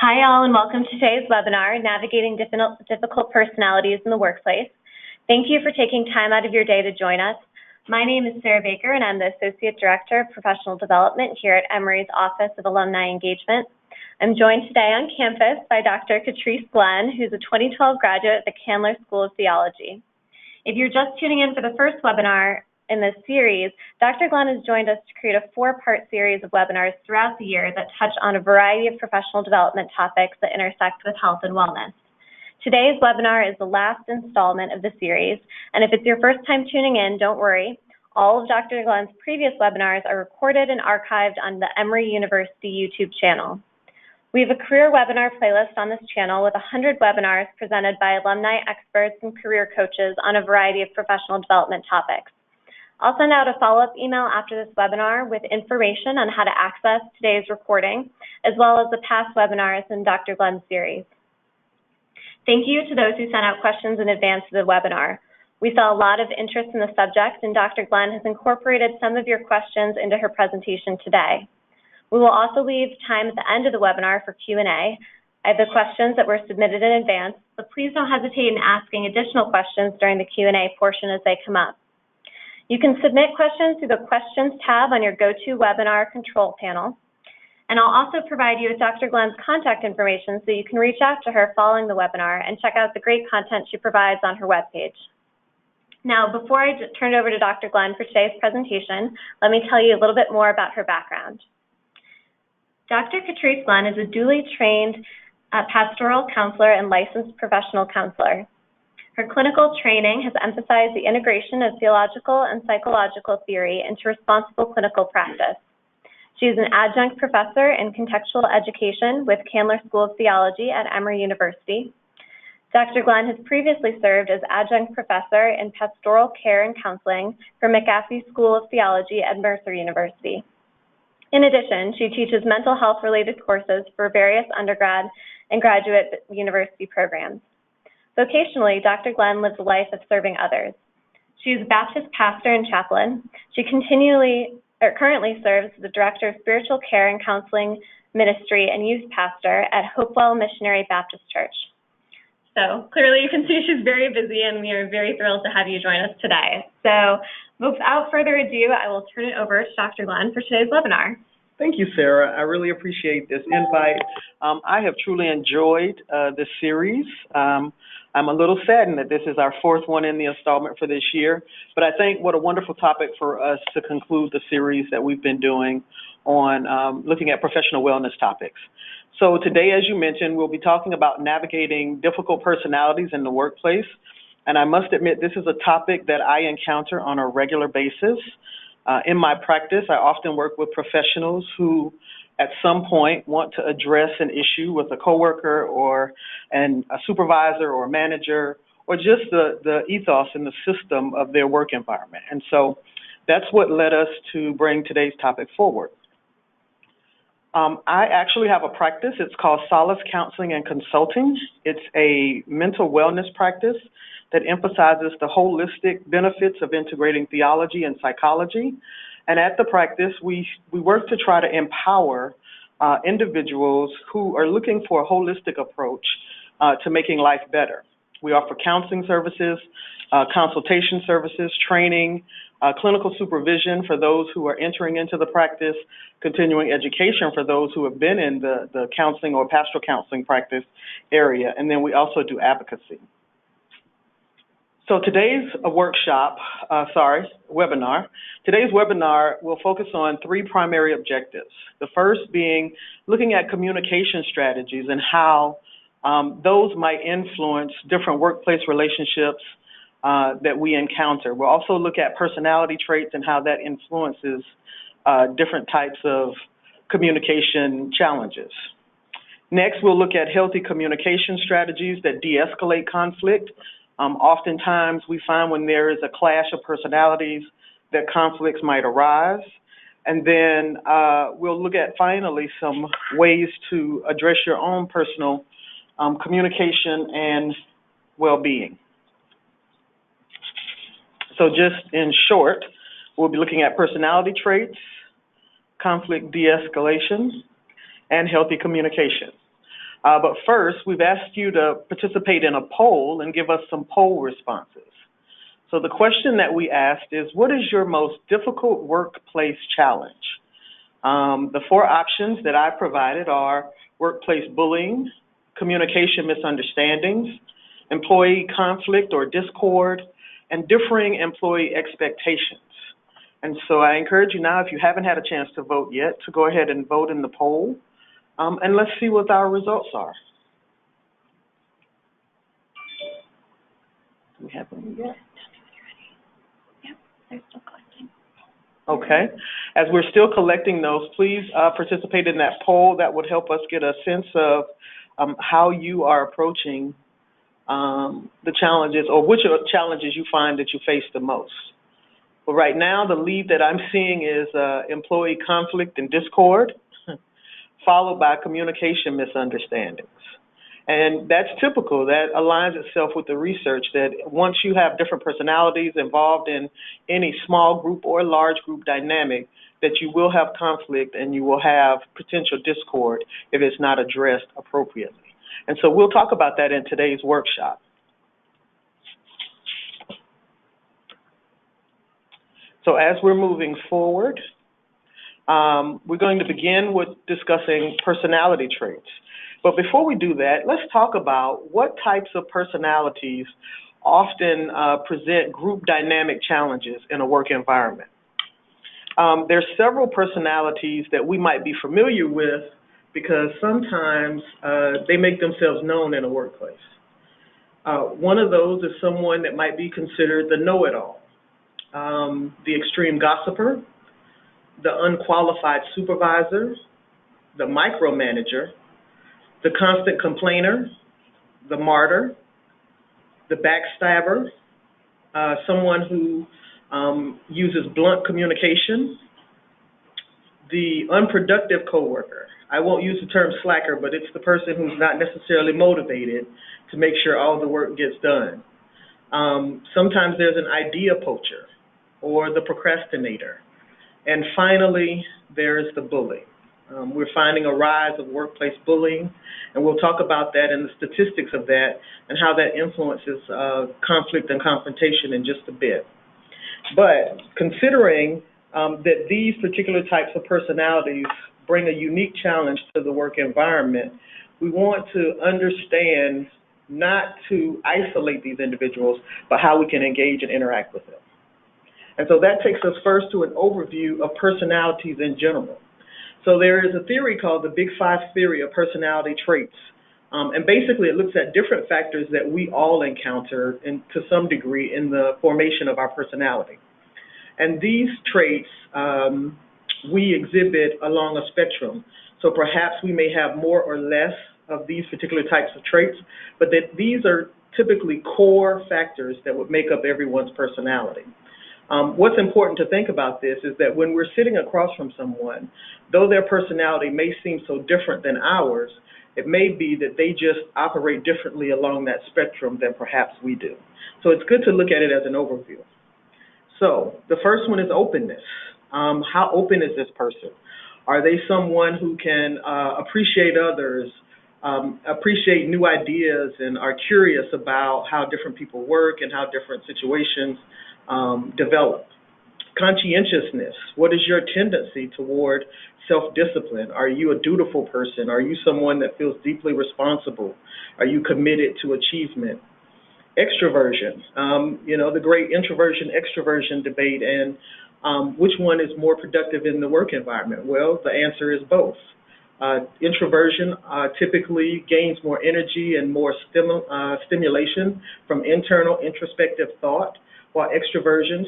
Hi all, and welcome to today's webinar, Navigating Difficult Personalities in the Workplace. Thank you for taking time out of your day to join us. My name is Sarah Baker, and I'm the Associate Director of Professional Development here at Emory's Office of Alumni Engagement. I'm joined today on campus by Dr. Trice Glenn, who's a 2012 graduate at the Candler School of Theology. If you're just tuning in for the first webinar in this series, Dr. Glenn has joined us to create a four-part series of webinars throughout the year that touch on a variety of professional development topics that intersect with health and wellness. Today's webinar is the last installment of the series, and if it's your first time tuning in, don't worry. All of Dr. Glenn's previous webinars are recorded and archived on the Emory University YouTube channel. We have a career webinar playlist on this channel with 100 webinars presented by alumni experts and career coaches on a variety of professional development topics. I'll send out a follow-up email after this webinar with information on how to access today's recording, as well as the past webinars in Dr. Glenn's series. Thank you to those who sent out questions in advance of the webinar. We saw a lot of interest in the subject, and Dr. Glenn has incorporated some of your questions into her presentation today. We will also leave time at the end of the webinar for Q&A. I have the questions that were submitted in advance, but please don't hesitate in asking additional questions during the Q&A portion as they come up. You can submit questions through the Questions tab on your GoToWebinar control panel. And I'll also provide you with Dr. Glenn's contact information so you can reach out to her following the webinar and check out the great content she provides on her webpage. Now, before I turn it over to Dr. Glenn for today's presentation, let me tell you a little bit more about her background. Dr. Trice Glenn is a duly trained pastoral counselor and licensed professional counselor. Her clinical training has emphasized the integration of theological and psychological theory into responsible clinical practice. She is an adjunct professor in contextual education with Candler School of Theology at Emory University. Dr. Glenn has previously served as adjunct professor in Pastoral Care and Counseling for McAfee School of Theology at Mercer University. In addition, she teaches mental health-related courses for various undergrad and graduate university programs. Vocationally, Dr. Glenn lives a life of serving others. She is a Baptist pastor and chaplain. She currently serves as the Director of Spiritual Care and Counseling Ministry and Youth Pastor at Hopewell Missionary Baptist Church. So clearly you can see she's very busy, and we are very thrilled to have you join us today. So without further ado, I will turn it over to Dr. Glenn for today's webinar. Thank you, Sarah. I really appreciate this invite. I have truly enjoyed this series. I'm a little saddened that this is our fourth one in the installment for this year, but I think what a wonderful topic for us to conclude the series that we've been doing on looking at professional wellness topics. So today, as you mentioned, we'll be talking about navigating difficult personalities in the workplace, and I must admit this is a topic that I encounter on a regular basis. In my practice, I often work with professionals who at some point want to address an issue with a coworker or a supervisor or manager, or just the ethos and the system of their work environment. And so that's what led us to bring today's topic forward. I actually have a practice. It's called Solace Counseling and Consulting. It's a mental wellness practice that emphasizes the holistic benefits of integrating theology and psychology. And at the practice, we work to try to empower individuals who are looking for a holistic approach to making life better. We offer counseling services, consultation services, training, clinical supervision for those who are entering into the practice, continuing education for those who have been in the counseling or pastoral counseling practice area, and then we also do advocacy. So today's webinar. Today's webinar will focus on three primary objectives. The first being looking at communication strategies and how those might influence different workplace relationships that we encounter. We'll also look at personality traits and how that influences different types of communication challenges. Next, we'll look at healthy communication strategies that de-escalate conflict. Oftentimes, we find when there is a clash of personalities that conflicts might arise. And then we'll look at, finally, some ways to address your own personal communication and well-being. So just in short, we'll be looking at personality traits, conflict de-escalation, and healthy communication. But first, we've asked you to participate in a poll and give us some poll responses. So the question that we asked is, what is your most difficult workplace challenge? The 4 options that I provided are workplace bullying, communication misunderstandings, employee conflict or discord, and differing employee expectations. And so I encourage you now, if you haven't had a chance to vote yet, to go ahead and vote in the poll, and let's see what our results are. Do we have them yet? Yep, they're still collecting. Okay. As we're still collecting those, please participate in that poll. That would help us get a sense of how you are approaching the challenges, or which challenges you find that you face the most. But right now, the lead that I'm seeing is employee conflict and discord, followed by communication misunderstandings. And that's typical. That aligns itself with the research that once you have different personalities involved in any small group or large group dynamic, that you will have conflict and you will have potential discord if it's not addressed appropriately. And so we'll talk about that in today's workshop. So as we're moving forward, we're going to begin with discussing personality traits. But before we do that, let's talk about what types of personalities often present group dynamic challenges in a work environment. There's several personalities that we might be familiar with because sometimes they make themselves known in a workplace. One of those is someone that might be considered the know-it-all, the extreme gossiper, the unqualified supervisor, the micromanager, the constant complainer, the martyr, the backstabber, someone who uses blunt communication, the unproductive coworker. I won't use the term slacker, but it's the person who's not necessarily motivated to make sure all the work gets done. Sometimes there's an idea poacher or the procrastinator. And finally, there's the bully. We're finding a rise of workplace bullying, and we'll talk about that and the statistics of that and how that influences conflict and confrontation in just a bit. But considering that these particular types of personalities bring a unique challenge to the work environment, we want to understand not to isolate these individuals, but how we can engage and interact with them. And so that takes us first to an overview of personalities in general. So there is a theory called the Big Five theory of personality traits. And basically it looks at different factors that we all encounter to some degree in the formation of our personality. And these traits we exhibit along a spectrum. So perhaps we may have more or less of these particular types of traits, but that these are typically core factors that would make up everyone's personality. What's important to think about this is that when we're sitting across from someone, though their personality may seem so different than ours, it may be that they just operate differently along that spectrum than perhaps we do. So it's good to look at it as an overview. So the first one is openness. How open is this person? Are they someone who can appreciate others, appreciate new ideas, and are curious about how different people work and how different situations develop? Conscientiousness. What is your tendency toward self-discipline? Are you a dutiful person? Are you someone that feels deeply responsible? Are you committed to achievement? Extroversion. The great introversion-extroversion debate, and which one is more productive in the work environment? Well, the answer is both. Introversion typically gains more energy and more stimulation from internal introspective thought, while extroversion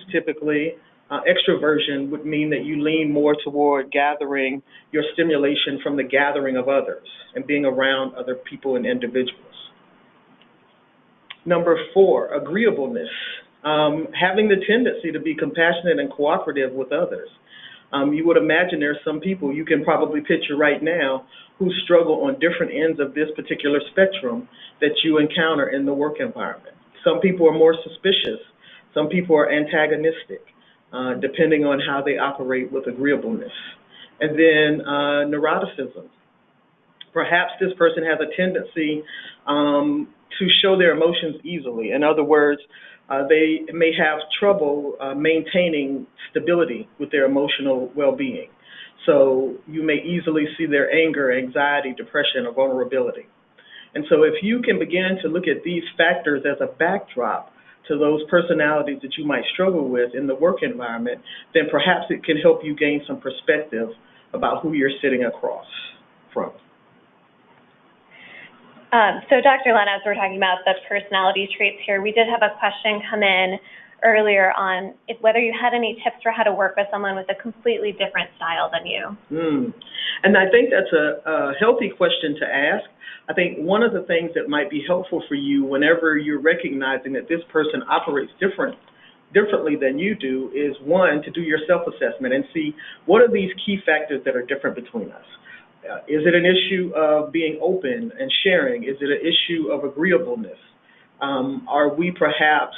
would mean that you lean more toward gathering your stimulation from the gathering of others and being around other people and individuals. Number 4, agreeableness. Having the tendency to be compassionate and cooperative with others. You would imagine there's some people you can probably picture right now who struggle on different ends of this particular spectrum that you encounter in the work environment. Some people are more suspicious. Some people are antagonistic, depending on how they operate with agreeableness. And then neuroticism. Perhaps this person has a tendency to show their emotions easily. In other words, they may have trouble maintaining stability with their emotional well-being. So you may easily see their anger, anxiety, depression, or vulnerability. And so if you can begin to look at these factors as a backdrop to those personalities that you might struggle with in the work environment, then perhaps it can help you gain some perspective about who you're sitting across from. So Dr. Len, as we're talking about the personality traits here, we did have a question come in earlier on whether you had any tips for how to work with someone with a completely different style than you. And I think that's a healthy question to ask. I think one of the things that might be helpful for you whenever you're recognizing that this person operates differently than you do is, one, to do your self-assessment and see what are these key factors that are different between us. Is it an issue of being open and sharing? Is it an issue of agreeableness? Are we perhaps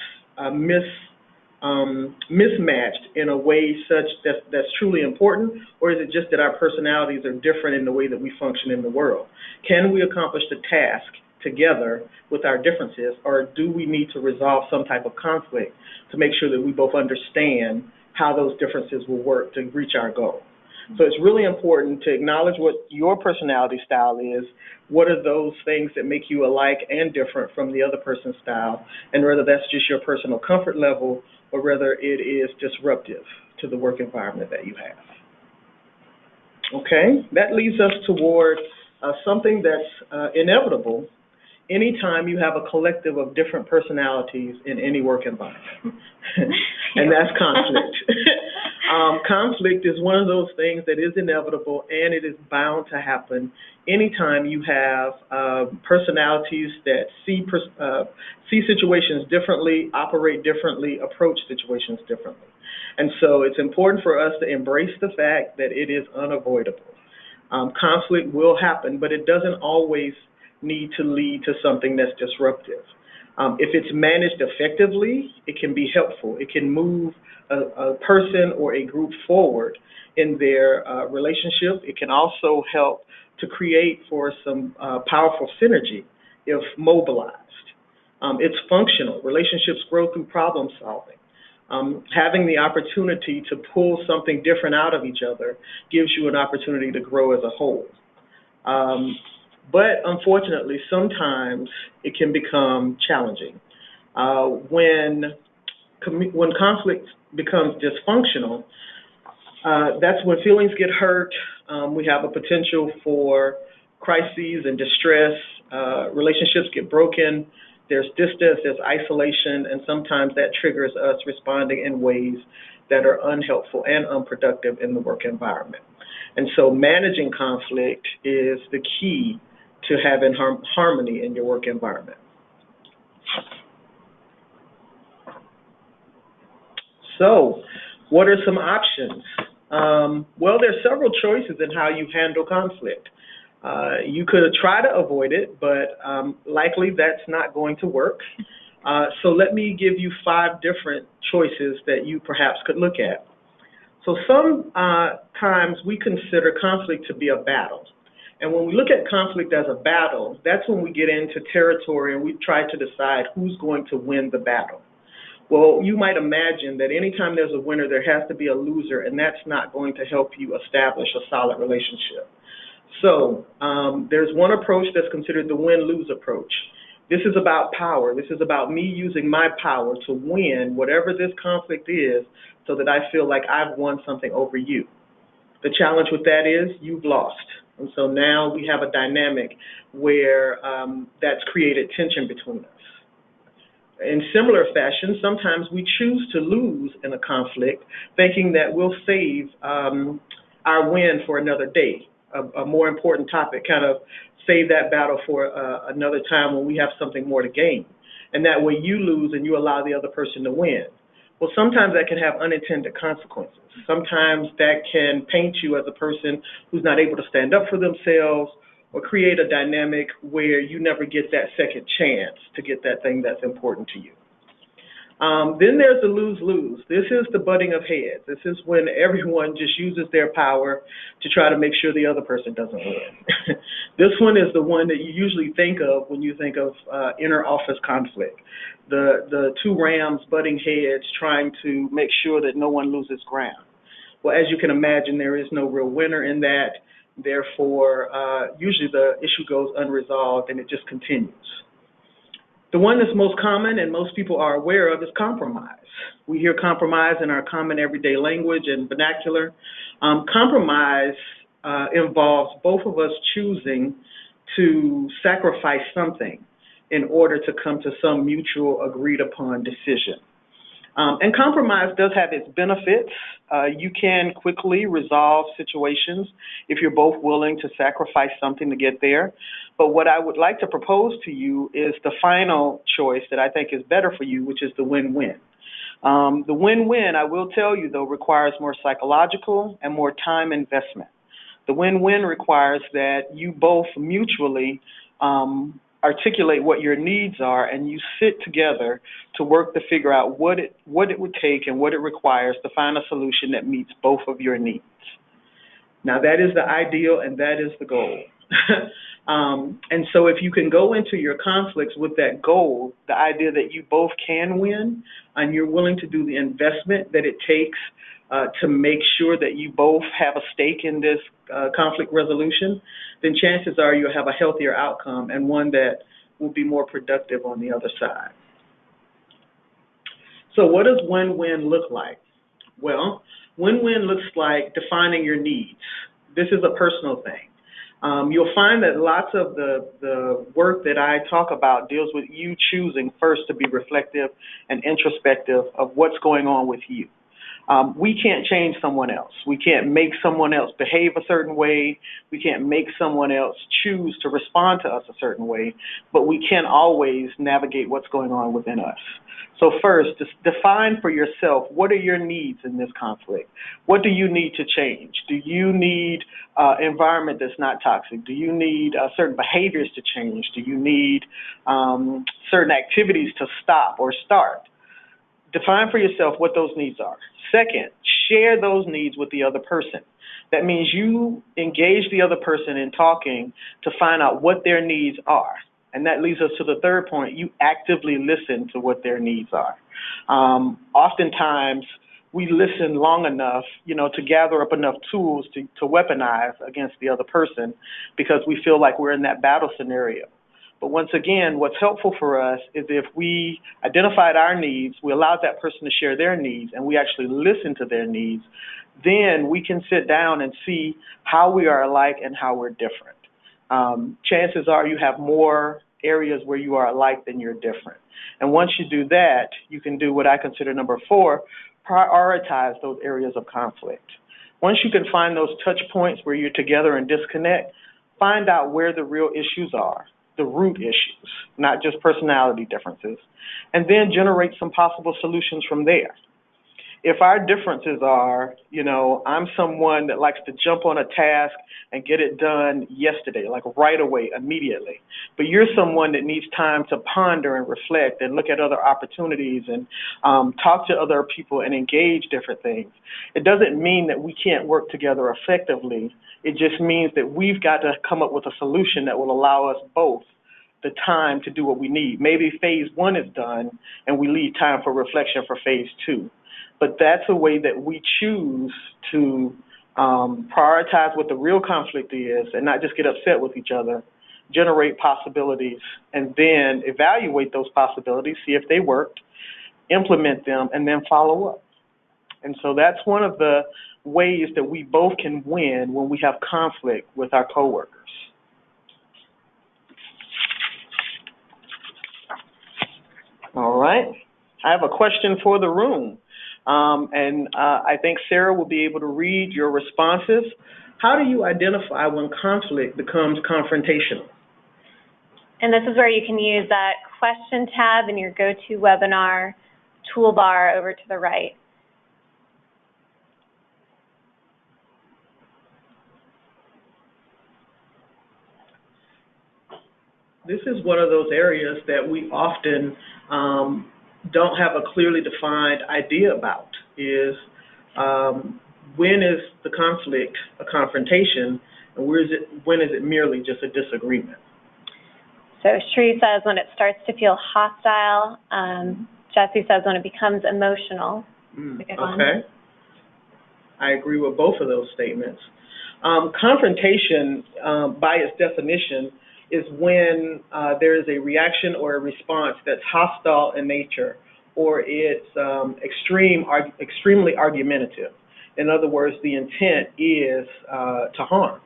mismatched in a way such that's truly important, or is it just that our personalities are different in the way that we function in the world? Can we accomplish the task together with our differences, or do we need to resolve some type of conflict to make sure that we both understand how those differences will work to reach our goal? So it's really important to acknowledge what your personality style is, what are those things that make you alike and different from the other person's style, and whether that's just your personal comfort level or whether it is disruptive to the work environment that you have. Okay, that leads us toward something that's inevitable anytime you have a collective of different personalities in any work environment, and that's conflict. Conflict is one of those things that is inevitable, and it is bound to happen anytime you have personalities that see situations differently, operate differently, approach situations differently. And so it's important for us to embrace the fact that it is unavoidable. Conflict will happen, but it doesn't always need to lead to something that's disruptive. If it's managed effectively, it can be helpful. It can move a person or a group forward in their relationship. It can also help to create for some powerful synergy if mobilized. It's functional. Relationships grow through problem solving. Having the opportunity to pull something different out of each other gives you an opportunity to grow as a whole. But unfortunately, sometimes it can become challenging. When conflict becomes dysfunctional, that's when feelings get hurt. We have a potential for crises and distress. Relationships get broken. There's distance, there's isolation, and sometimes that triggers us responding in ways that are unhelpful and unproductive in the work environment. And so managing conflict is the key to having harmony in your work environment. So, what are some options? Well, there's several choices in how you handle conflict. You could try to avoid it, but likely that's not going to work. So let me give you 5 different choices that you perhaps could look at. So sometimes we consider conflict to be a battle. And when we look at conflict as a battle, that's when we get into territory and we try to decide who's going to win the battle. Well, you might imagine that anytime there's a winner, there has to be a loser, and that's not going to help you establish a solid relationship. So there's one approach that's considered the win-lose approach. This is about power. This is about me using my power to win whatever this conflict is so that I feel like I've won something over you. The challenge with that is you've lost. And so now we have a dynamic where that's created tension between us. In similar fashion, sometimes we choose to lose in a conflict, thinking that we'll save our win for another day, a more important topic, kind of save that battle for another time when we have something more to gain. And that way you lose and you allow the other person to win. Well, sometimes that can have unintended consequences. Sometimes that can paint you as a person who's not able to stand up for themselves or create a dynamic where you never get that second chance to get that thing that's important to you. Then there's the lose-lose. This is the butting of heads. This is when everyone just uses their power to try to make sure the other person doesn't win. This one is the one that you usually think of when you think of inter-office conflict. The two rams butting heads trying to make sure that no one loses ground. Well, as you can imagine, there is no real winner in that. Therefore, usually the issue goes unresolved and it just continues. The one that's most common and most people are aware of is compromise. We hear compromise in our common everyday language and vernacular. Compromise involves both of us choosing to sacrifice something in order to come to some mutual agreed upon decision. And compromise does have its benefits. You can quickly resolve situations if you're both willing to sacrifice something to get there. But what I would like to propose to you is the final choice that I think is better for you, which is the win-win. The win-win, I will tell you, though, requires more psychological and more time investment. The win-win requires that you both mutually articulate what your needs are, and you sit together to work to figure out what it would take and what it requires to find a solution that meets both of your needs. Now, that is the ideal and that is the goal. And so if you can go into your conflicts with that goal, the idea that you both can win, and you're willing to do the investment that it takes to make sure that you both have a stake in this conflict resolution, then chances are you'll have a healthier outcome and one that will be more productive on the other side. So what does win-win look like? Well, win-win looks like defining your needs. This is a personal thing. You'll find that lots of the work that I talk about deals with you choosing first to be reflective and introspective of what's going on with you. We can't change someone else. We can't make someone else behave a certain way. We can't make someone else choose to respond to us a certain way, but we can always navigate what's going on within us. So first, just define for yourself, what are your needs in this conflict? What do you need to change? Do you need an environment that's not toxic? Do you need certain behaviors to change? Do you need certain activities to stop or start? Define for yourself what those needs are. Second, share those needs with the other person. That means you engage the other person in talking to find out what their needs are. And that leads us to the third point. You actively listen to what their needs are. Oftentimes, we listen long enough, to gather up enough tools to weaponize against the other person because we feel like we're in that battle scenario. But once again, what's helpful for us is if we identified our needs, we allowed that person to share their needs, and we actually listen to their needs, then we can sit down and see how we are alike and how we're different. Chances are you have more areas where you are alike than you're different. And once you do that, you can do what I consider number 4, prioritize those areas of conflict. Once you can find those touch points where you're together and disconnect, find out where the real issues are, the root issues, not just personality differences, and then generate some possible solutions from there. If our differences are, I'm someone that likes to jump on a task and get it done yesterday, like right away, immediately, but you're someone that needs time to ponder and reflect and look at other opportunities and talk to other people and engage different things. It doesn't mean that we can't work together effectively. It just means that we've got to come up with a solution that will allow us both the time to do what we need. Maybe phase 1 is done and we leave time for reflection for phase 2. But that's a way that we choose to prioritize what the real conflict is and not just get upset with each other, generate possibilities, and then evaluate those possibilities, see if they worked, implement them, and then follow up. And so that's one of the ways that we both can win when we have conflict with our coworkers. All right. I have a question for the room. And I think Sarah will be able to read your responses. How do you identify when conflict becomes confrontational? And this is where you can use that question tab in your GoToWebinar toolbar over to the right. This is one of those areas that we often don't have a clearly defined idea about is when is the conflict a confrontation, and when is it merely just a disagreement? So Shree says when it starts to feel hostile. Jesse says when it becomes emotional. Okay. I agree with both of those statements. Confrontation, by its definition, is when there is a reaction or a response that's hostile in nature, or it's extremely argumentative. In other words, the intent is to harm.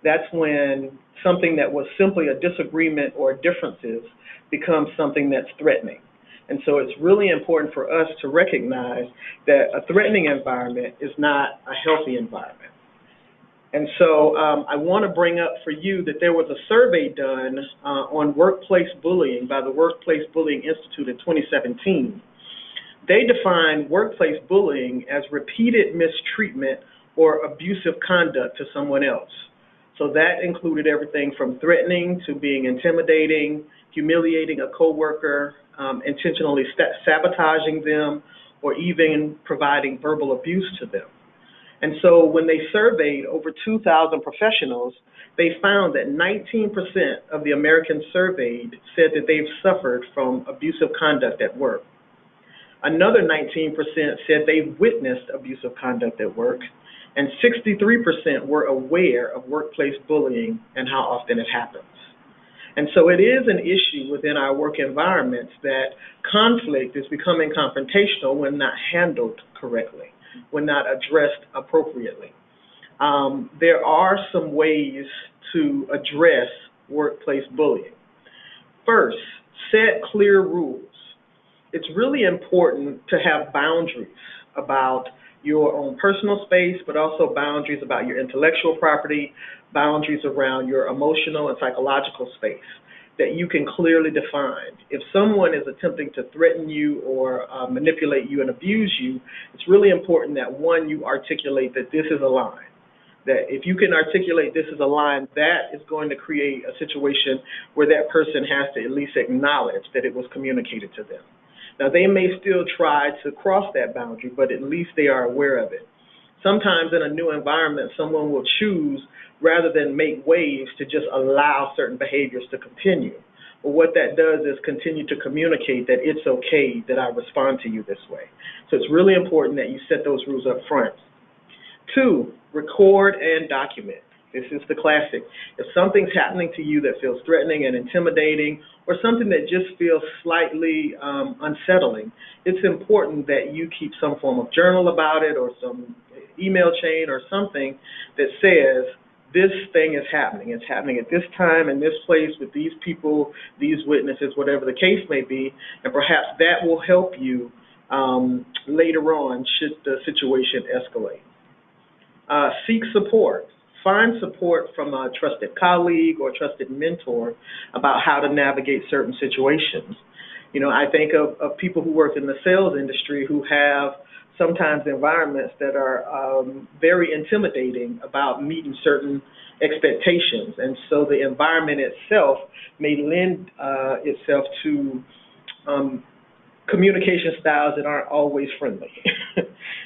That's when something that was simply a disagreement or differences becomes something that's threatening. And so it's really important for us to recognize that a threatening environment is not a healthy environment. And so I want to bring up for you that there was a survey done on workplace bullying by the Workplace Bullying Institute in 2017. They defined workplace bullying as repeated mistreatment or abusive conduct to someone else. So that included everything from threatening to being intimidating, humiliating a coworker, intentionally sabotaging them, or even providing verbal abuse to them. And so when they surveyed over 2,000 professionals, they found that 19% of the Americans surveyed said that they've suffered from abusive conduct at work. Another 19% said they've witnessed abusive conduct at work, and 63% were aware of workplace bullying and how often it happens. And so it is an issue within our work environments that conflict is becoming confrontational when not handled correctly, when not addressed appropriately. There are some ways to address workplace bullying. First, set clear rules. It's really important to have boundaries about your own personal space, but also boundaries about your intellectual property, boundaries around your emotional and psychological space that you can clearly define. If someone is attempting to threaten you or manipulate you and abuse you, it's really important that, one, you articulate that this is a line. That if you can articulate this is a line, that is going to create a situation where that person has to at least acknowledge that it was communicated to them. Now, they may still try to cross that boundary, but at least they are aware of it. Sometimes in a new environment, someone will choose, rather than make waves, to just allow certain behaviors to continue. But what that does is continue to communicate that it's okay that I respond to you this way. So it's really important that you set those rules up front. 2, record and document. This is the classic. If something's happening to you that feels threatening and intimidating, or something that just feels slightly unsettling, it's important that you keep some form of journal about it, or some email chain or something that says, this thing is happening. It's happening at this time, in this place, with these people, these witnesses, whatever the case may be, and perhaps that will help you later on should the situation escalate. Seek support. Find support from a trusted colleague or trusted mentor about how to navigate certain situations. You know, I think of people who work in the sales industry who have sometimes environments that are very intimidating about meeting certain expectations. And so the environment itself may lend itself to communication styles that aren't always friendly.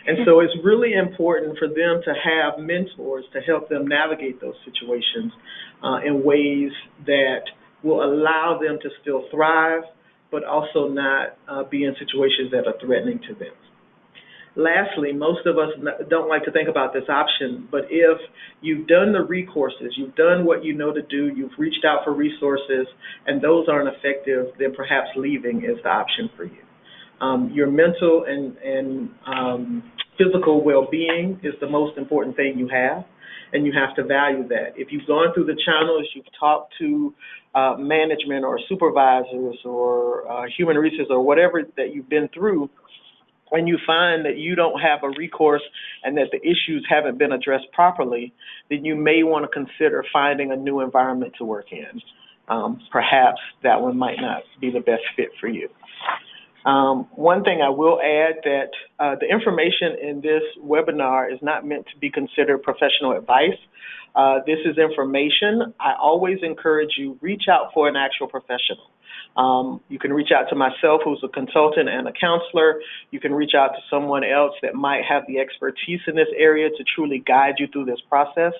And so it's really important for them to have mentors to help them navigate those situations in ways that will allow them to still thrive, but also not be in situations that are threatening to them. Lastly, most of us don't like to think about this option, but if you've done the recourses, you've done what you know to do, you've reached out for resources, and those aren't effective, then perhaps leaving is the option for you. Your mental and physical well-being is the most important thing you have, and you have to value that. If you've gone through the channels, you've talked to management or supervisors or human resources or whatever that you've been through, and you find that you don't have a recourse and that the issues haven't been addressed properly, then you may want to consider finding a new environment to work in. Perhaps that one might not be the best fit for you. One thing I will add that the information in this webinar is not meant to be considered professional advice. This is information. I always encourage you, reach out for an actual professional. You can reach out to myself, who's a consultant and a counselor. You can reach out to someone else that might have the expertise in this area to truly guide you through this process.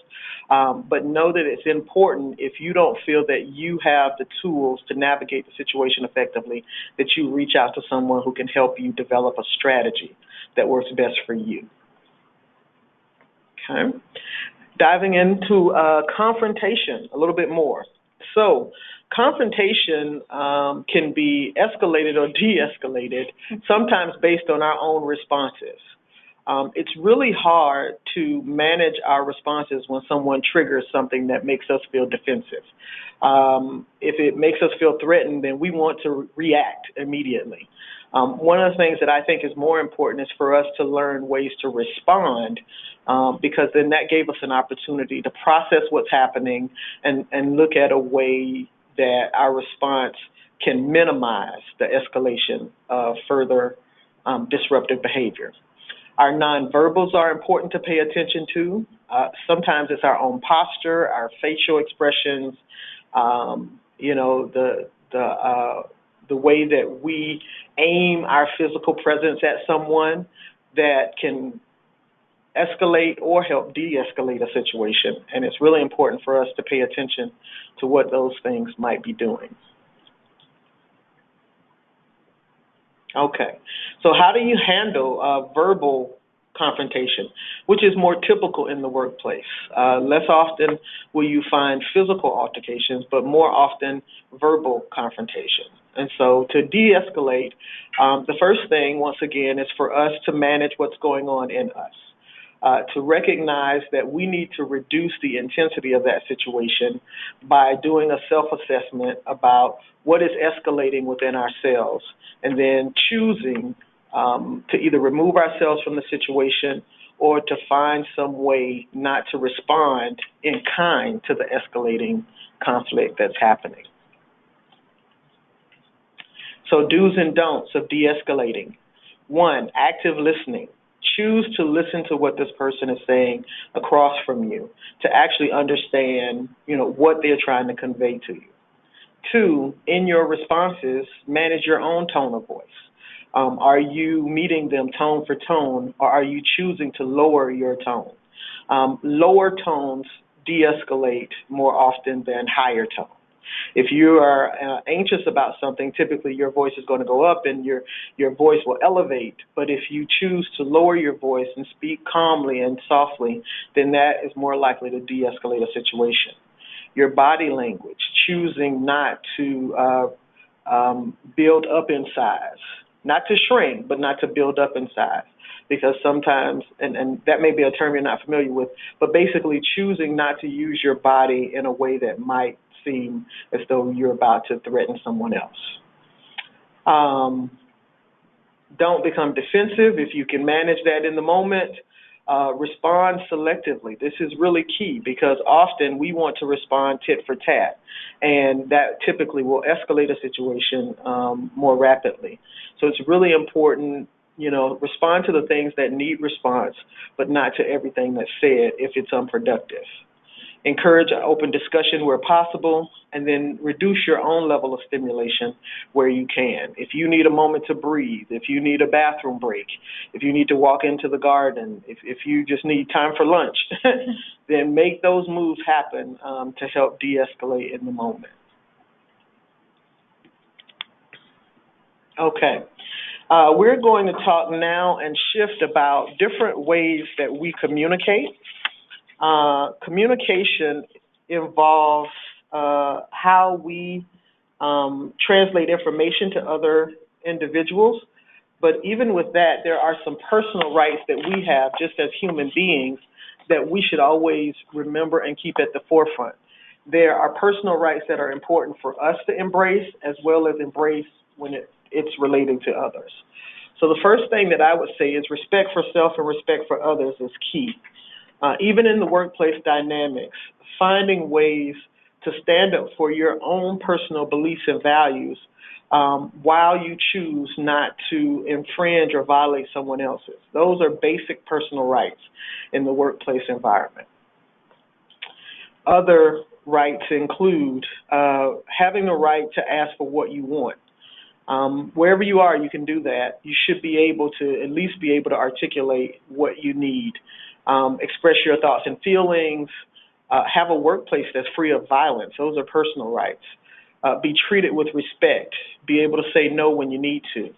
But know that it's important, if you don't feel that you have the tools to navigate the situation effectively, that you reach out to someone who can help you develop a strategy that works best for you. Okay. Diving into confrontation a little bit more. So confrontation can be escalated or de-escalated, sometimes based on our own responses. It's really hard to manage our responses when someone triggers something that makes us feel defensive. If it makes us feel threatened, then we want to react immediately. One of the things that I think is more important is for us to learn ways to respond, because then that gave us an opportunity to process what's happening and look at a way that our response can minimize the escalation of further disruptive behavior. Our nonverbals are important to pay attention to. Sometimes it's our own posture, our facial expressions, the way that we aim our physical presence at someone that can escalate or help de-escalate a situation. And it's really important for us to pay attention to what those things might be doing. Okay, so how do you handle verbal confrontation, which is more typical in the workplace? Less often will you find physical altercations, but more often verbal confrontation. And so to de-escalate, the first thing, once again, is for us to manage what's going on in us, to recognize that we need to reduce the intensity of that situation by doing a self-assessment about what is escalating within ourselves, and then choosing to either remove ourselves from the situation or to find some way not to respond in kind to the escalating conflict that's happening. So do's and don'ts of de-escalating. 1, active listening. Choose to listen to what this person is saying across from you to actually understand, what they're trying to convey to you. 2, in your responses, manage your own tone of voice. Are you meeting them tone for tone, or are you choosing to lower your tone? Lower tones de-escalate more often than higher tones. If you are anxious about something, typically your voice is going to go up and your voice will elevate. But if you choose to lower your voice and speak calmly and softly, then that is more likely to de-escalate a situation. Your body language, choosing not to build up in size, not to shrink, but not to build up in size. Because sometimes, and that may be a term you're not familiar with, but basically choosing not to use your body in a way that might seem as though you're about to threaten someone else. Don't become defensive if you can manage that in the moment. Respond selectively. This is really key because often we want to respond tit for tat, and that typically will escalate a situation more rapidly. So it's really important, respond to the things that need response, but not to everything that's said if it's unproductive. Encourage an open discussion where possible, and then reduce your own level of stimulation where you can. If you need a moment to breathe, if you need a bathroom break, if you need to walk into the garden, if you just need time for lunch, then make those moves happen to help de-escalate in the moment. Okay. We're going to talk now and shift about different ways that we communicate. Communication involves how we translate information to other individuals, but even with that, there are some personal rights that we have just as human beings that we should always remember and keep at the forefront. There are personal rights that are important for us to embrace as well as embrace when it's relating to others. So the first thing that I would say is respect for self and respect for others is key. Even in the workplace dynamics, finding ways to stand up for your own personal beliefs and values while you choose not to infringe or violate someone else's. Those are basic personal rights in the workplace environment. Other rights include having the right to ask for what you want. Wherever you are, you can do that. You should be able to at least be able to articulate what you need, express your thoughts and feelings, have a workplace that's free of violence. Those are personal rights. Be treated with respect. Be able to say no when you need to.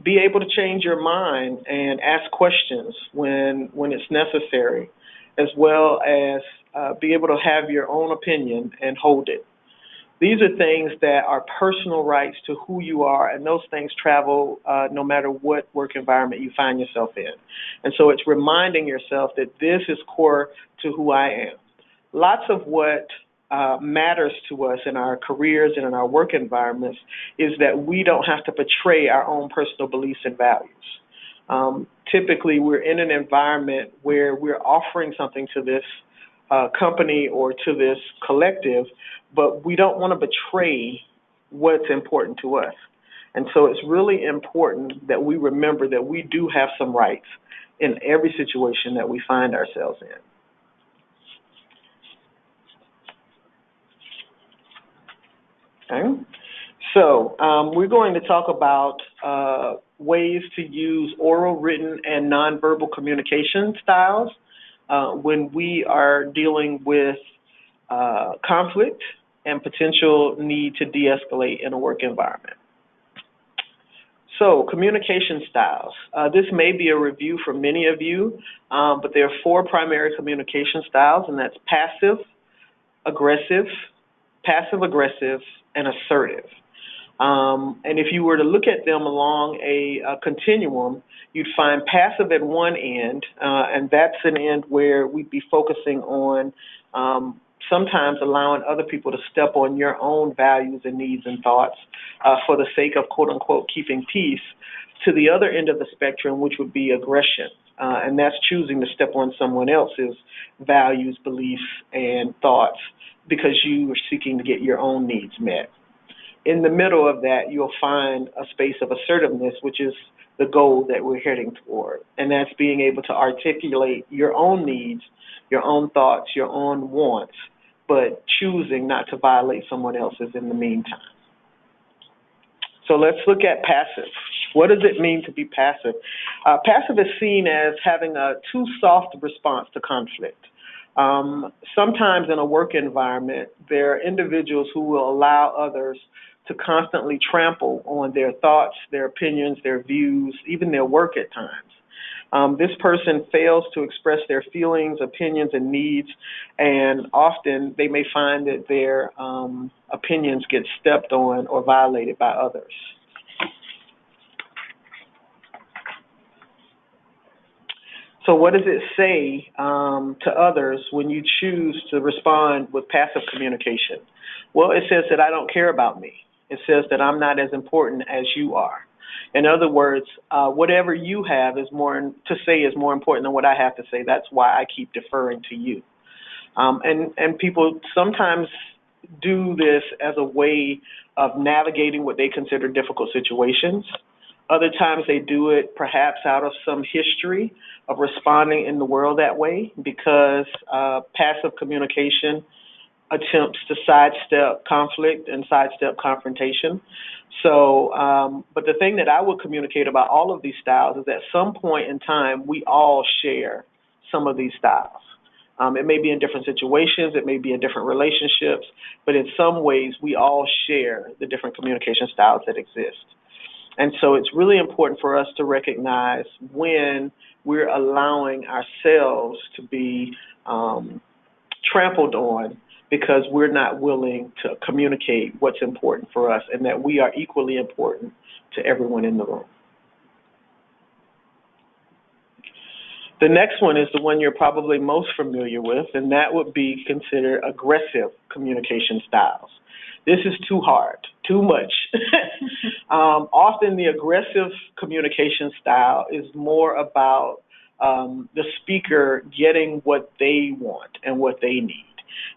Be able to change your mind and ask questions when it's necessary, as well as be able to have your own opinion and hold it. These are things that are personal rights to who you are, and those things travel no matter what work environment you find yourself in. And so it's reminding yourself that this is core to who I am. Lots of what matters to us in our careers and in our work environments is that we don't have to portray our own personal beliefs and values. Typically, we're in an environment where we're offering something to this company or to this collective, but we don't want to betray what's important to us. And so it's really important that we remember that we do have some rights in every situation that we find ourselves in. Okay. So we're going to talk about ways to use oral, written, and nonverbal communication styles when we are dealing with conflict and potential need to de-escalate in a work environment. So, communication styles. This may be a review for many of you, but there are 4 primary communication styles, and that's passive, aggressive, and assertive. And if you were to look at them along a continuum, you'd find passive at one end, and that's an end where we'd be focusing on sometimes allowing other people to step on your own values and needs and thoughts for the sake of, quote unquote, keeping peace, to the other end of the spectrum, which would be aggression. And that's choosing to step on someone else's values, beliefs, and thoughts because you are seeking to get your own needs met. In the middle of that, you'll find a space of assertiveness, which is the goal that we're heading toward. And that's being able to articulate your own needs, your own thoughts, your own wants, but choosing not to violate someone else's in the meantime. So let's look at passive. What does it mean to be passive? Passive is seen as having a too soft response to conflict. Sometimes in a work environment, there are individuals who will allow others to constantly trample on their thoughts, their opinions, their views, even their work at times. This person fails to express their feelings, opinions, and needs, and often they may find that their opinions get stepped on or violated by others. So what does it say to others when you choose to respond with passive communication? Well, it says that I don't care about me. It says that I'm not as important as you are. In other words, whatever you have is more to say is more important than what I have to say. That's why I keep deferring to you. And people sometimes do this as a way of navigating what they consider difficult situations. Other times they do it perhaps out of some history of responding in the world that way because passive communication attempts to sidestep conflict and sidestep confrontation. So, but the thing that I would communicate about all of these styles is at some point in time, we all share some of these styles. It may be in different situations, it may be in different relationships, but in some ways, we all share the different communication styles that exist. And so it's really important for us to recognize when we're allowing ourselves to be trampled on because we're not willing to communicate what's important for us and that we are equally important to everyone in the room. The next one is the one you're probably most familiar with, and that would be considered aggressive communication styles. This is too hard, too much. Often the aggressive communication style is more about the speaker getting what they want and what they need.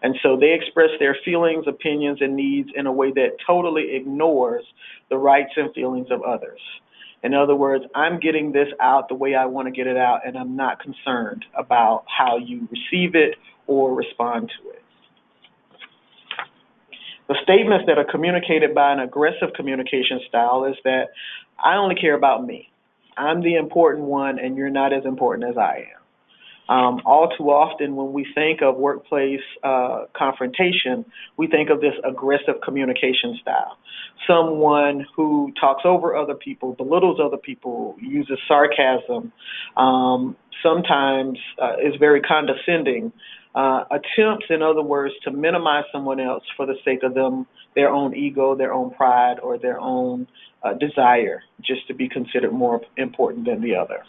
And so they express their feelings, opinions, and needs in a way that totally ignores the rights and feelings of others. In other words, I'm getting this out the way I want to get it out, and I'm not concerned about how you receive it or respond to it. The statements that are communicated by an aggressive communication style is that I only care about me. I'm the important one, and you're not as important as I am. All too often when we think of workplace confrontation, we think of this aggressive communication style. Someone who talks over other people, belittles other people, uses sarcasm, sometimes is very condescending, attempts, in other words, to minimize someone else for the sake of their own ego, their own pride, or their own desire just to be considered more important than the other.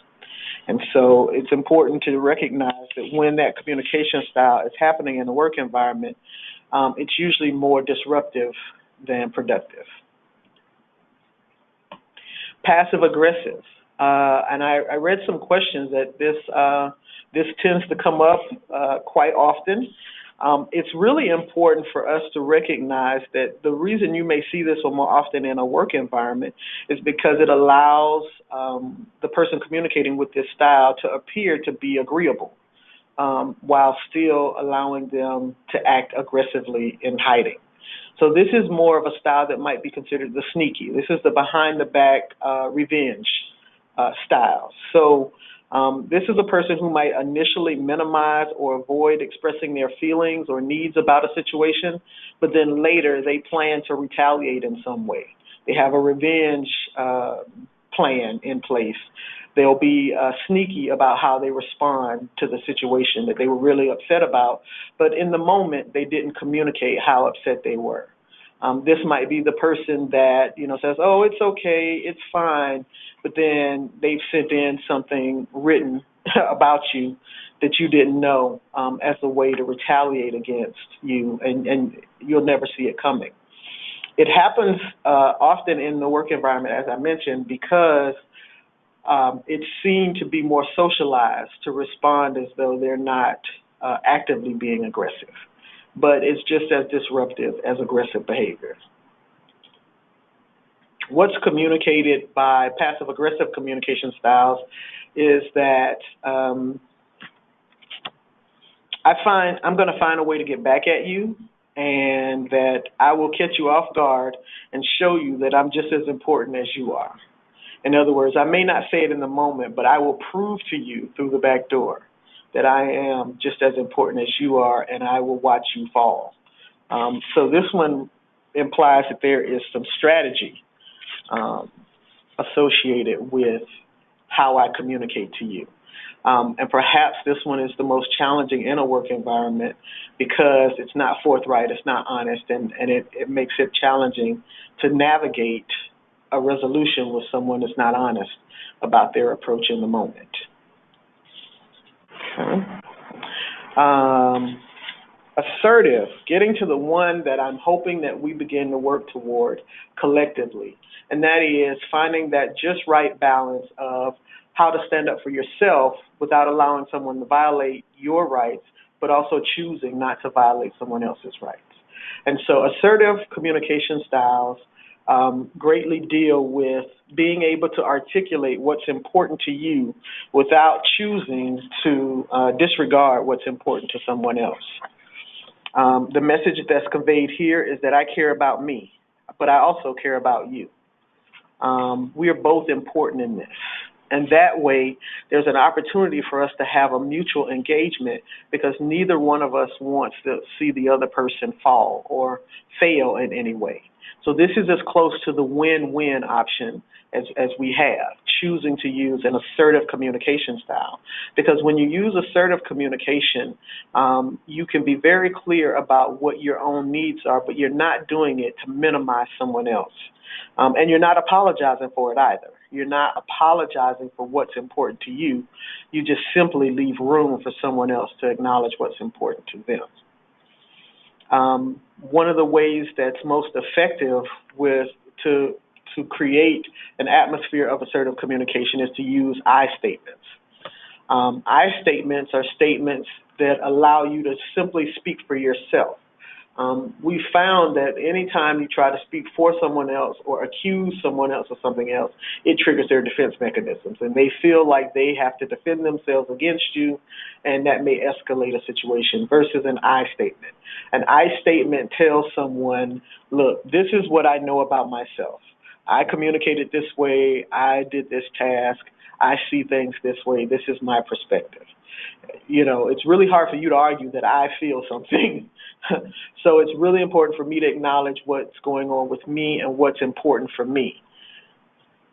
And so it's important to recognize that when that communication style is happening in the work environment, it's usually more disruptive than productive. Passive aggressive. And I read some questions that this tends to come up quite often. It's really important for us to recognize that the reason you may see this more often in a work environment is because it allows the person communicating with this style to appear to be agreeable while still allowing them to act aggressively in hiding. So this is more of a style that might be considered the sneaky. This is the behind-the-back revenge style. So this is a person who might initially minimize or avoid expressing their feelings or needs about a situation, but then later they plan to retaliate in some way. They have a revenge plan in place. They'll be sneaky about how they respond to the situation that they were really upset about, but in the moment they didn't communicate how upset they were. This might be the person that, says, oh, it's okay, it's fine, but then they've sent in something written about you that you didn't know as a way to retaliate against you, and you'll never see it coming. It happens often in the work environment, as I mentioned, because it's seen to be more socialized to respond as though they're not actively being aggressive, but it's just as disruptive as aggressive behavior. What's communicated by passive-aggressive communication styles is that I'm going to find a way to get back at you, and that I will catch you off guard and show you that I'm just as important as you are. In other words, I may not say it in the moment, but I will prove to you through the back door that I am just as important as you are, and I will watch you fall. So this one implies that there is some strategy associated with how I communicate to you. And perhaps this one is the most challenging in a work environment because it's not forthright, it's not honest, and it makes it challenging to navigate a resolution with someone that's not honest about their approach in the moment. Okay. Assertive, getting to the one that I'm hoping that we begin to work toward collectively, and that is finding that just right balance of how to stand up for yourself without allowing someone to violate your rights, but also choosing not to violate someone else's rights. And so assertive communication styles greatly deal with being able to articulate what's important to you without choosing to disregard what's important to someone else. The message that's conveyed here is that I care about me, but I also care about you. We are both important in this. And that way, there's an opportunity for us to have a mutual engagement because neither one of us wants to see the other person fall or fail in any way. So this is as close to the win-win option as we have, choosing to use an assertive communication style. Because when you use assertive communication, you can be very clear about what your own needs are, but you're not doing it to minimize someone else. And you're not apologizing for it either. You're not apologizing for what's important to you. You just simply leave room for someone else to acknowledge what's important to them. One of the ways that's most effective to create an atmosphere of assertive communication is to use I statements. I statements are statements that allow you to simply speak for yourself. We found that anytime you try to speak for someone else or accuse someone else of something else, it triggers their defense mechanisms, and they feel like they have to defend themselves against you, and that may escalate a situation versus an I statement. An I statement tells someone, look, this is what I know about myself. I communicated this way. I did this task. I see things this way. This is my perspective. You know, it's really hard for you to argue that I feel something. So it's really important for me to acknowledge what's going on with me and what's important for me.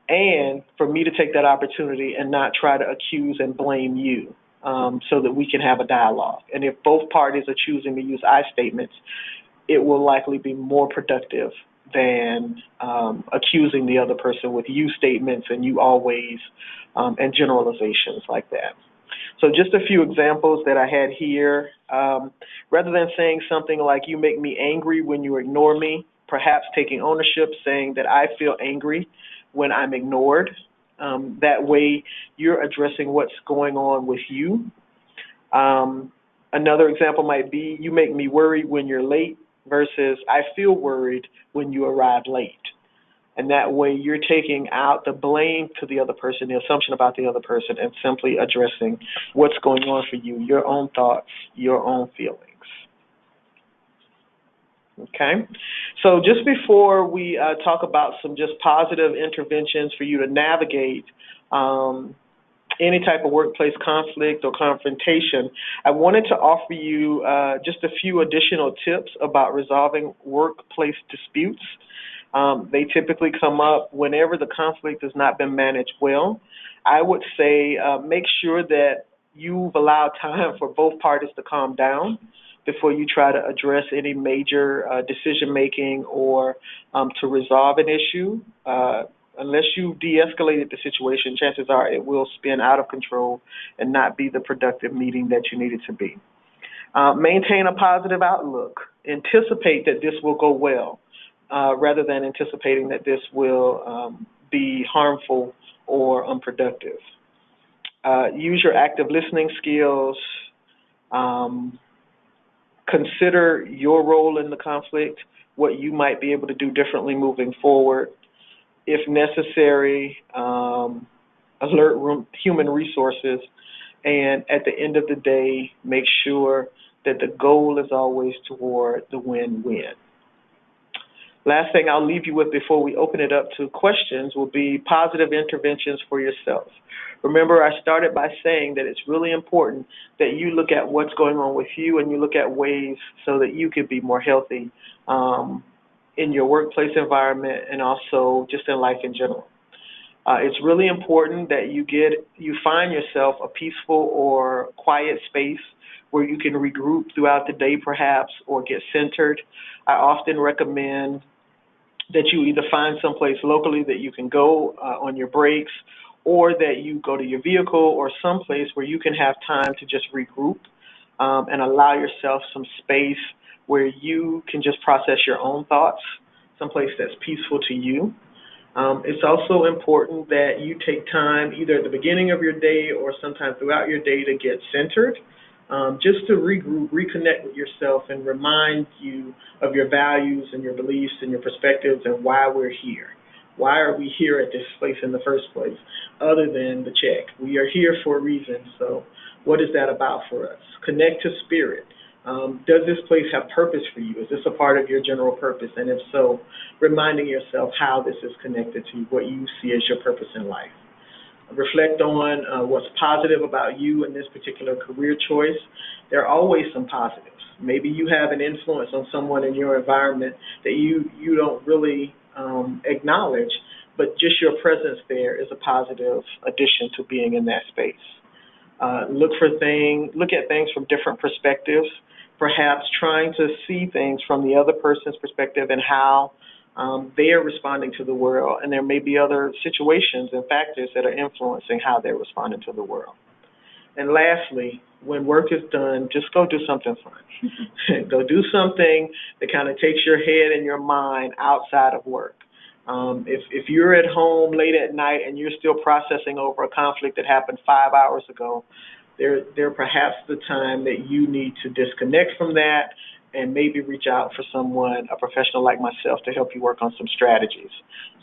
And for me to take that opportunity and not try to accuse and blame you, so that we can have a dialogue. And if both parties are choosing to use I statements, it will likely be more productive than accusing the other person with you statements and you always and generalizations like that. So just a few examples that I had here. Rather than saying something like, you make me angry when you ignore me, perhaps taking ownership, saying that I feel angry when I'm ignored. That way you're addressing what's going on with you. Another example might be, you make me worried when you're late versus I feel worried when you arrive late. And that way you're taking out the blame to the other person, the assumption about the other person, and simply addressing what's going on for you, your own thoughts, your own feelings. Okay? So just before we talk about some just positive interventions for you to navigate any type of workplace conflict or confrontation, I wanted to offer you just a few additional tips about resolving workplace disputes. They typically come up whenever the conflict has not been managed well. I would say make sure that you've allowed time for both parties to calm down before you try to address any major decision-making or to resolve an issue. Unless you've de-escalated the situation, chances are it will spin out of control and not be the productive meeting that you need it to be. Maintain a positive outlook. Anticipate that this will go well, rather than anticipating that this will be harmful or unproductive. Use your active listening skills. Consider your role in the conflict, what you might be able to do differently moving forward. If necessary, alert human resources, and at the end of the day, make sure that the goal is always toward the win-win. Last thing I'll leave you with before we open it up to questions will be positive interventions for yourself. Remember, I started by saying that it's really important that you look at what's going on with you and you look at ways so that you could be more healthy in your workplace environment and also just in life in general. It's really important that you find yourself a peaceful or quiet space where you can regroup throughout the day perhaps or get centered. I often recommend that you either find someplace locally that you can go on your breaks, or that you go to your vehicle or someplace where you can have time to just regroup and allow yourself some space where you can just process your own thoughts, someplace that's peaceful to you. It's also important that you take time either at the beginning of your day or sometime throughout your day to get centered, just to regroup, reconnect with yourself and remind you of your values and your beliefs and your perspectives and why we're here. Why are we here at this place in the first place, other than the check? We are here for a reason, so what is that about for us? Connect to spirit. Does this place have purpose for you? Is this a part of your general purpose? And if so, reminding yourself how this is connected to what you see as your purpose in life. Reflect on what's positive about you in this particular career choice. There are always some positives. Maybe you have an influence on someone in your environment that you don't really acknowledge, but just your presence there is a positive addition to being in that space. Look at things from different perspectives, perhaps trying to see things from the other person's perspective and how they are responding to the world, and there may be other situations and factors that are influencing how they're responding to the world. And lastly, when work is done, just go do something fun. Go do something that kind of takes your head and your mind outside of work. If you're at home late at night and you're still processing over a conflict that happened 5 hours ago, there perhaps the time that you need to disconnect from that and maybe reach out for someone, a professional like myself, to help you work on some strategies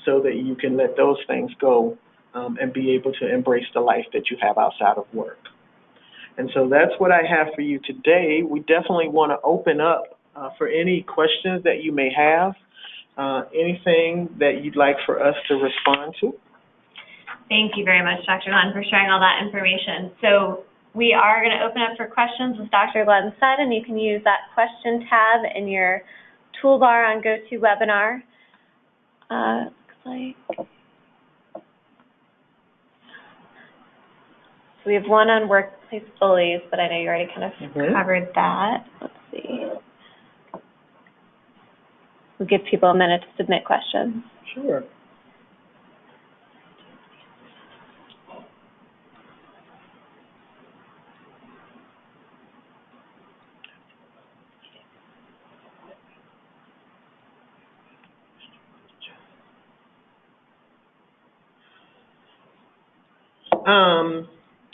so that you can let those things go and be able to embrace the life that you have outside of work. And so that's what I have for you today. We definitely want to open up for any questions that you may have, anything that you'd like for us to respond to. Thank you very much, Dr. Glenn, for sharing all that information. So we are going to open up for questions, as Dr. Glenn said, and you can use that question tab in your toolbar on GoToWebinar. So we have one on workplace bullies, but I know you already kind of covered that. Let's see. We'll give people a minute to submit questions. Sure.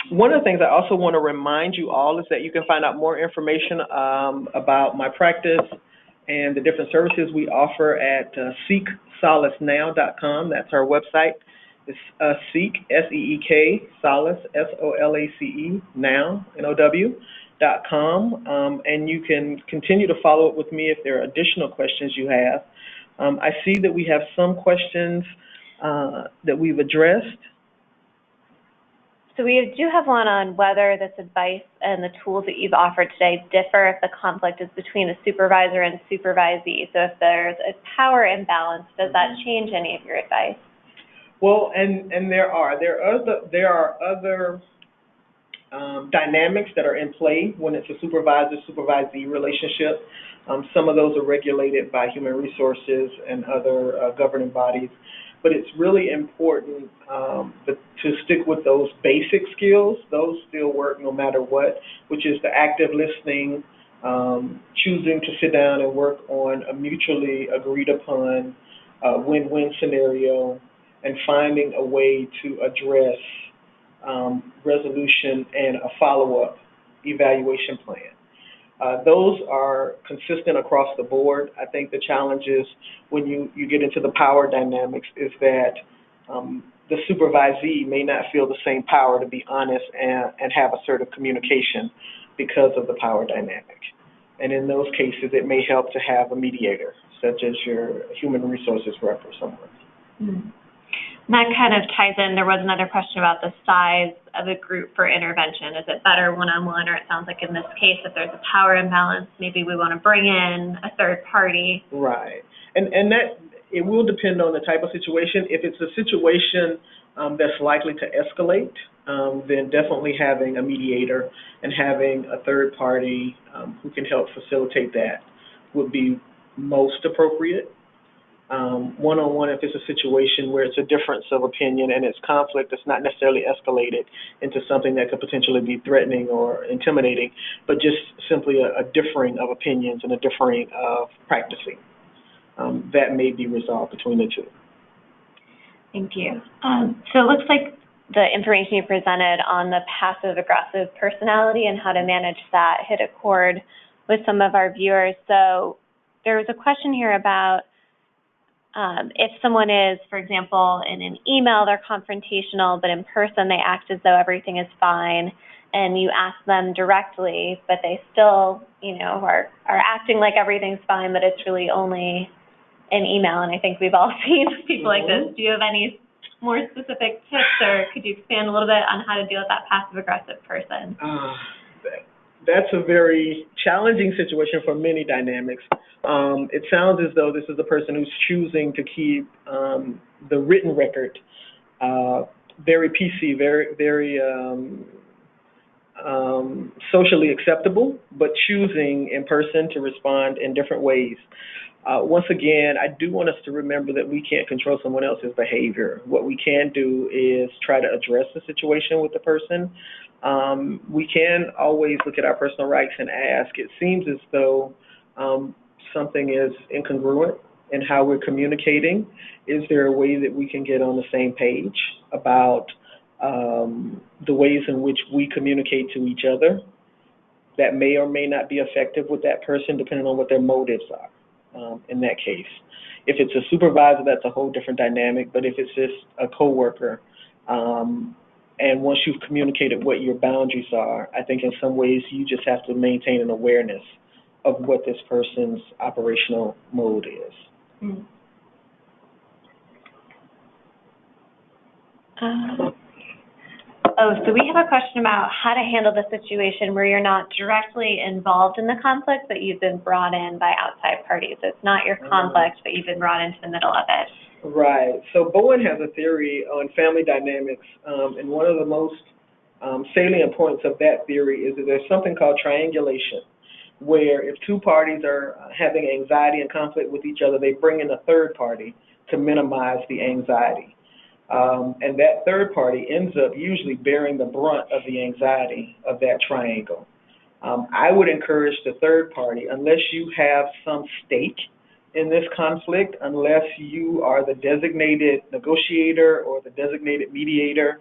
One of the things I also want to remind you all is that you can find out more information about my practice and the different services we offer at seeksolacenow.com. That's our website. It's Seek, S-E-E-K, Solace, S-O-L-A-C-E, now, N-O-W.com. And you can continue to follow up with me if there are additional questions you have. I see that we have some questions that we've addressed. So we do have one on whether this advice and the tools that you've offered today differ if the conflict is between a supervisor and supervisee. So if there's a power imbalance, does that change any of your advice? Well, and there are other dynamics that are in play when it's a supervisor-supervisee relationship. Some of those are regulated by human resources and other governing bodies. But it's really important to stick with those basic skills. Those still work no matter what, which is the active listening, choosing to sit down and work on a mutually agreed upon win-win scenario, and finding a way to address resolution and a follow-up evaluation plan. Those are consistent across the board. I think the challenge is when you get into the power dynamics is that the supervisee may not feel the same power to be honest and have assertive communication because of the power dynamic. And in those cases, it may help to have a mediator, such as your human resources rep or someone. Mm-hmm. That kind of ties in. There was another question about the size of a group for intervention. Is it better one-on-one, or it sounds like in this case, if there's a power imbalance, maybe we want to bring in a third party. Right. And that, it will depend on the type of situation. If it's a situation that's likely to escalate, then definitely having a mediator and having a third party who can help facilitate that would be most appropriate. One-on-one, if it's a situation where it's a difference of opinion and it's conflict that's not necessarily escalated into something that could potentially be threatening or intimidating, but just simply a differing of opinions and a differing of practicing, that may be resolved between the two. Thank you. So it looks like the information you presented on the passive-aggressive personality and how to manage that hit a chord with some of our viewers. So there was a question here about if someone is, for example, in an email, they're confrontational, but in person they act as though everything is fine, and you ask them directly, but they still, are acting like everything's fine, but it's really only an email. And I think we've all seen people like this. Do you have any more specific tips, or could you expand a little bit on how to deal with that passive-aggressive person? That's a very challenging situation for many dynamics. It sounds as though this is a person who's choosing to keep the written record very PC, very socially acceptable, but choosing in person to respond in different ways. Once again, I do want us to remember that we can't control someone else's behavior. What we can do is try to address the situation with the person. We can always look at our personal rights and ask. It seems as though something is incongruent in how we're communicating. Is there a way that we can get on the same page about the ways in which we communicate to each other? that may or may not be effective with that person depending on what their motives are in that case. If it's a supervisor, that's a whole different dynamic, but if it's just a coworker, and once you've communicated what your boundaries are, I think in some ways you just have to maintain an awareness of what this person's operational mode is. Mm. So we have a question about how to handle the situation where you're not directly involved in the conflict, but you've been brought in by outside parties. It's not your conflict, but you've been brought into the middle of it. Right. So Bowen has a theory on family dynamics, and one of the most salient points of that theory is that there's something called triangulation, where if two parties are having anxiety and conflict with each other, they bring in a third party to minimize the anxiety. And that third party ends up usually bearing the brunt of the anxiety of that triangle. I would encourage the third party, unless you have some stake in this conflict, unless you are the designated negotiator or the designated mediator,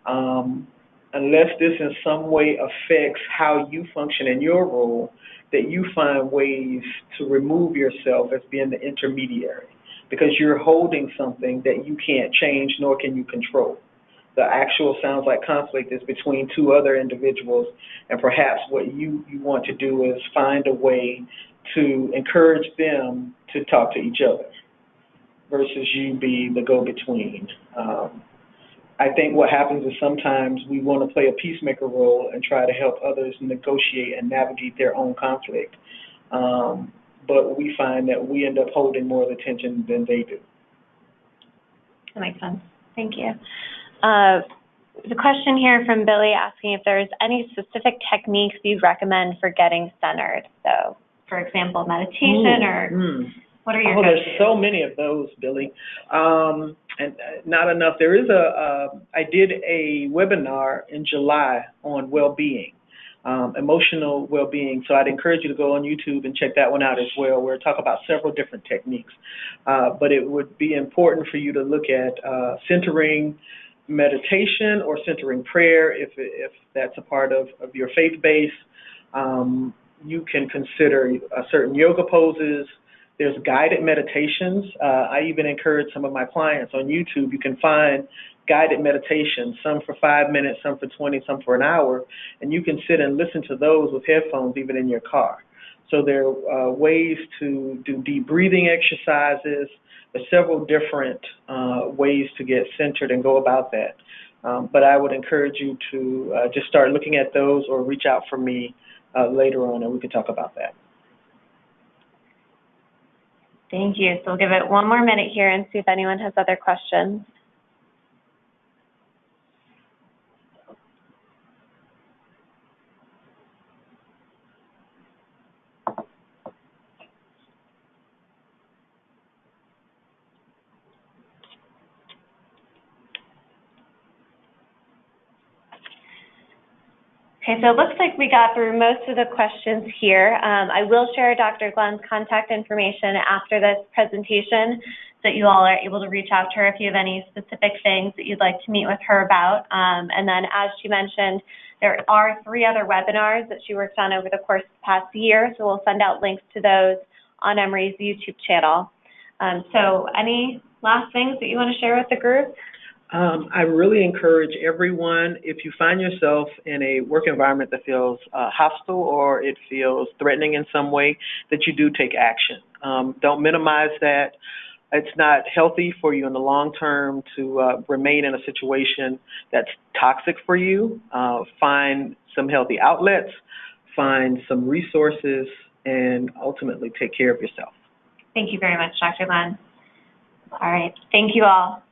unless this in some way affects how you function in your role, that you find ways to remove yourself as being the intermediary, because you're holding something that you can't change nor can you control. The actual sounds like conflict is between two other individuals, and perhaps what you want to do is find a way to encourage them to talk to each other versus you be the go-between. I think what happens is sometimes we want to play a peacemaker role and try to help others negotiate and navigate their own conflict. But we find that we end up holding more of the tension than they do. That makes sense. Thank you. The question here from Billy asking if there's any specific techniques you'd recommend for getting centered. So, for example, meditation or what are your there's so many of those, Billy. And not enough. There is I did a webinar in July on well-being. Emotional well-being. So I'd encourage you to go on YouTube and check that one out as well, where I talk about several different techniques. But it would be important for you to look at centering meditation or centering prayer if that's a part of your faith base. You can consider certain yoga poses. There's guided meditations. I even encourage some of my clients on YouTube. You can find guided meditations, some for 5 minutes, some for 20, some for an hour, and you can sit and listen to those with headphones even in your car. So there are ways to do deep breathing exercises. There's several different ways to get centered and go about that. But I would encourage you to just start looking at those or reach out for me later on and we can talk about that. Thank you. So we'll give it one more minute here and see if anyone has other questions. Okay, so it looks like we got through most of the questions here. I will share Dr. Glenn's contact information after this presentation so that you all are able to reach out to her if you have any specific things that you'd like to meet with her about. And then, as she mentioned, there are 3 other webinars that she worked on over the course of the past year, so we'll send out links to those on Emory's YouTube channel. So any last things that you want to share with the group? I really encourage everyone, if you find yourself in a work environment that feels hostile or it feels threatening in some way, that you do take action. Don't minimize that. It's not healthy for you in the long term to remain in a situation that's toxic for you. Find some healthy outlets, find some resources, and ultimately take care of yourself. Thank you very much, Dr. Glenn. All right. Thank you all.